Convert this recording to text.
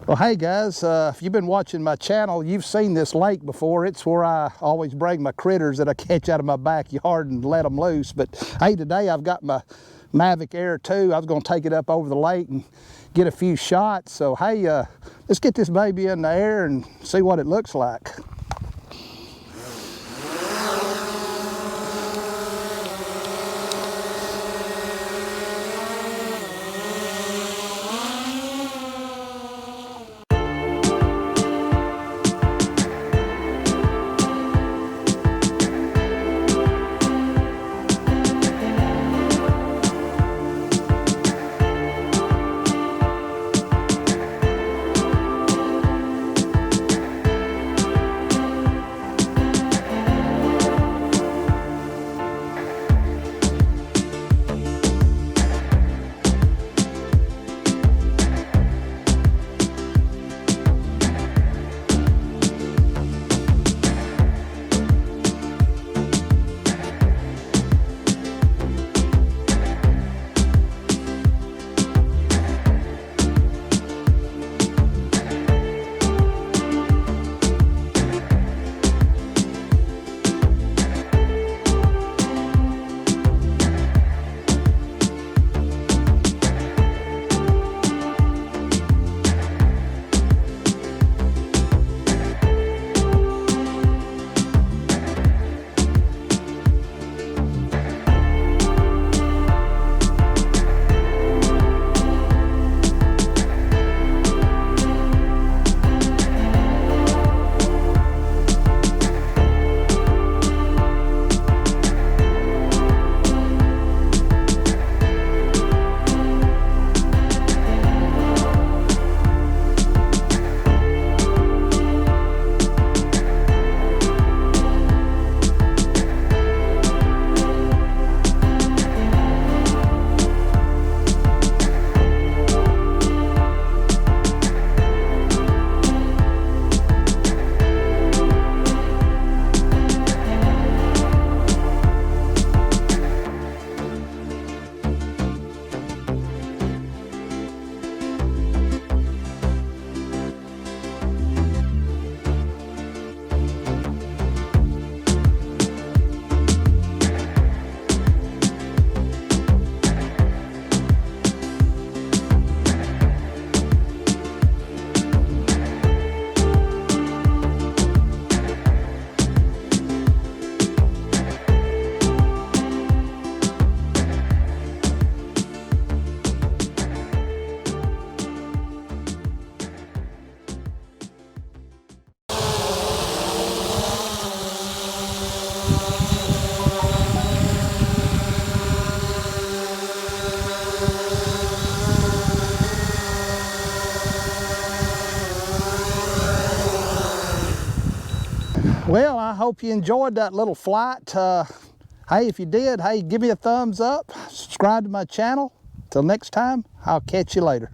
Well, hey guys, if you've been watching my channel, you've seen this lake before. It's where I always bring my critters that I catch out of my backyard and let them loose. But hey, today I've got my Mavic Air 2. I was going to take it up over the lake and get a few shots. So hey, let's get this baby in the air and see what it looks like. Well, I hope you enjoyed that little flight. Hey, if you did, hey, give me a thumbs up, subscribe to my channel. Till next time, I'll catch you later.